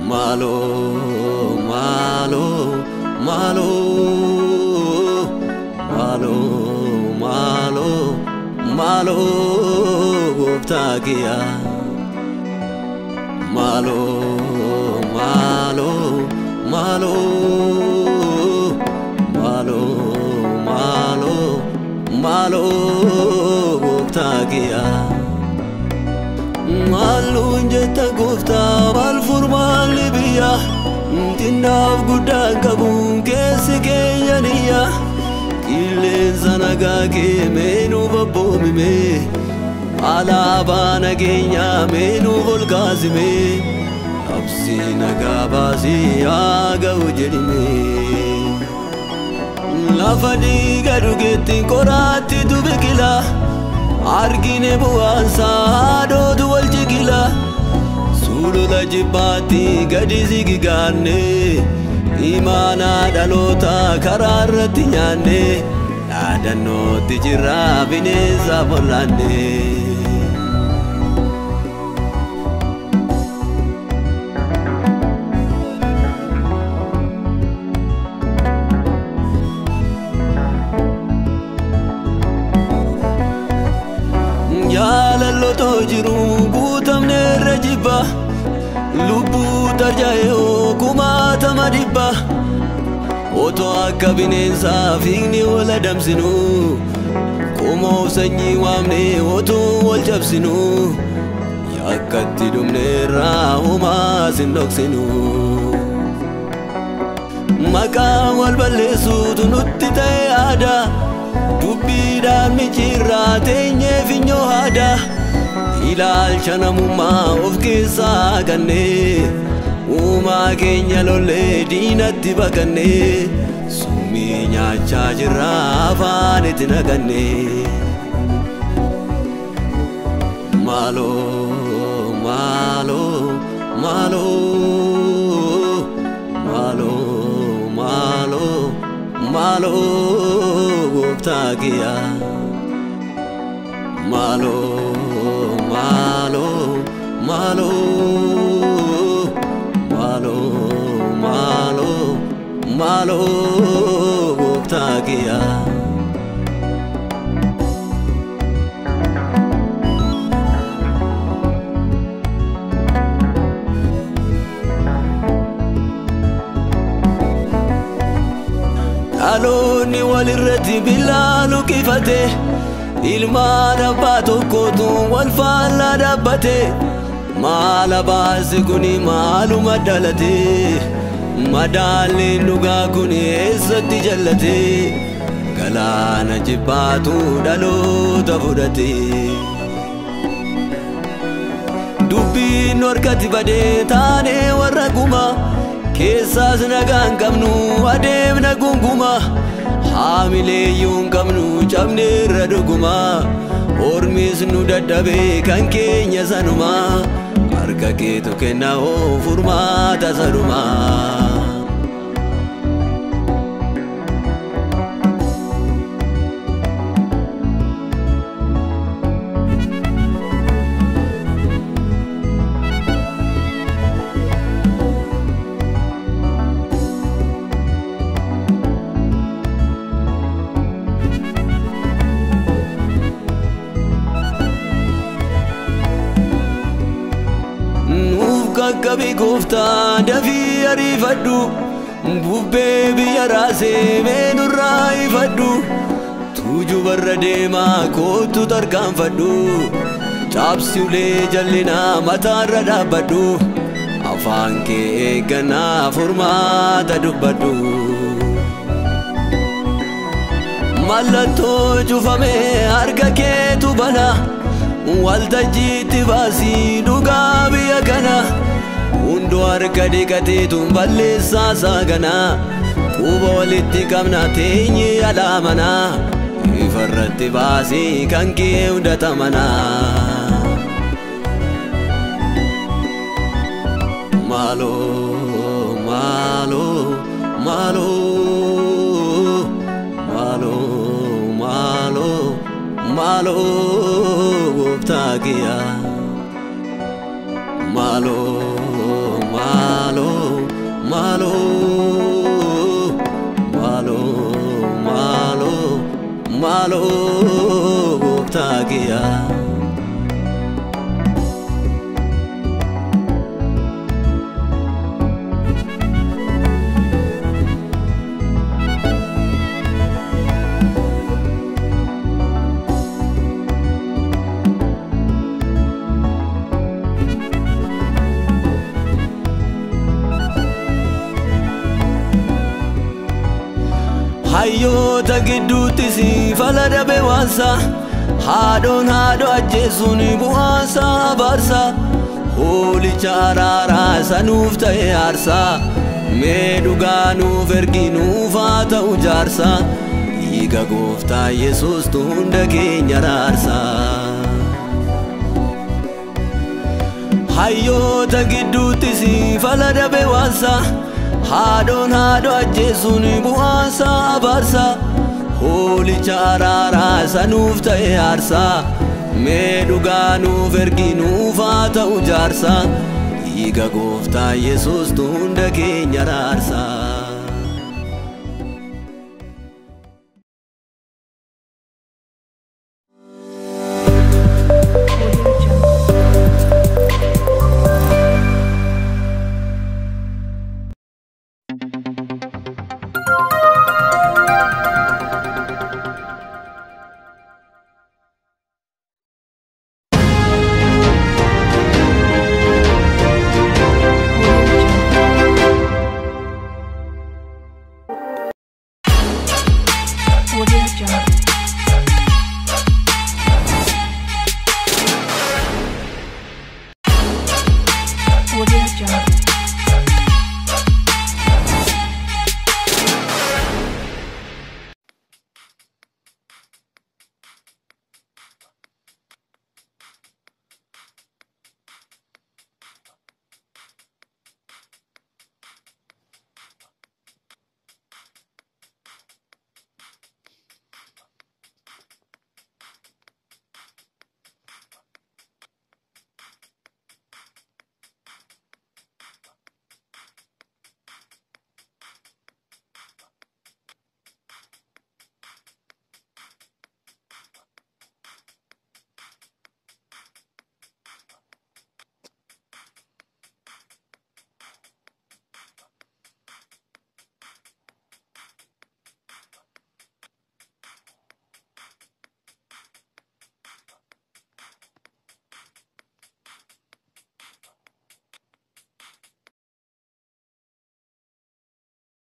Malo, malo, malo, malo, malo, malo, goftagiya. Malo, malo, malo, malo, malo, malo, goftagiya. Malun jetta gofta mal furman libiya. Tinnaaf guddaa qabuun keessi keenyaniya. Qilleensa nagaa kee meenuu babboomime. Alaabaa nageenyaa meenuu ol kaasime. Labsii nagaa baasii haa ga'u jedhime. Lafa dhiiga dhugeetti qoraattitu biqila. Argine bu'aansaa haadhootu wal jigila. Sulula jibbaatti gadi sigigaanne. Imaana dhaloota karaa irratti nyaanne. Dhaadannootti jirra bineensa bollaanne. Jaalallootoo jiru guutamne irra jibba. Lubbuu tarjaa'ee kumaatama dhibba. Otoo akka bineensaa fiigni wal adamsinu. Qomoof sanyii waamne otoo wal cabsinu. Yakkatti dhumne irraa homaa sin dhoksinu. Maqaa wal balleessuutu nutti ta'e aadaa. Dubbiidhaan micciirraa teenyee finyoo aadaa. Ilaalcha namummaa of keessaa ganne. Uumaa keenya lollee diinatti baqanne. Summii nyaachaa jirra afaan itti naqanne. Malo, malo, malo, malo, malo, malo, goftagiya. Malo, malo, malo, malo, malo, malo, goftagiya. Dhaloonni walirratti bilaalu qifate. Ilmaan abbaa tokkootu wal faallaa dhaabbate. Maala baasi kuni maaluma dhalate. Madaalleen dhugaa kuni eessatti jallate. Galaana jibbaatu dhaloota fudhate. Dubbiin harkatti badee taanee warra guma. Keessaas nagaan qabnu adeemna gunguma. Haamileeyyuu hin qabnu cabne irra dhuguma. Ormis nu dadhabee kan keenya sanuma. Harka keetu kenna hoo furmaata sanuma. Kakkabii gooftaa dafii ariifadhu. Bubbee biyya raasee meenurraa ifadhu. Tuujubarra deemaa kootu tarkaanfadhu. Cabsi ulee jallinaa mataarra dhaabbadhu. Afaan kee eeggannaa furmaata dubbadhu. Mallattoo cufamee harka keetu bana. Waltajjiitti baasii dhugaa biyya kana. Hunduu harka dhiqateetu balleessaa saagana. Quba walitti qabna teenyee alaamana. Ifarratti baasii kan kee hundatamana. Malo, malo, malo, malo, malo, malo, goftagiya. Malo, malo, malo gooftaa kiyyaa. Hayyoota gidduutti si falada beewaansa haadhoon haadho ajjeesuun bu'aansa abaarsa hoolicha araaraa sanuuf ta'e aarsaa mee dhugaa nuuf ergi nuuf haa ta'u jaarsa dhiiga gooftaa Yesuustu hunda keenya raarsa. Hayyoota gidduutti si falada beewaansa haadhoon haadho ajjeesuun bu'aansa abaarsa hoolicha araaraa sanuuf ta'e aarsaa mee dhugaa nuuf ergi nuuf haa ta'u jaarsa dhiiga gooftaa Yesuustu hunda keenya raarsa. Audio Jungle.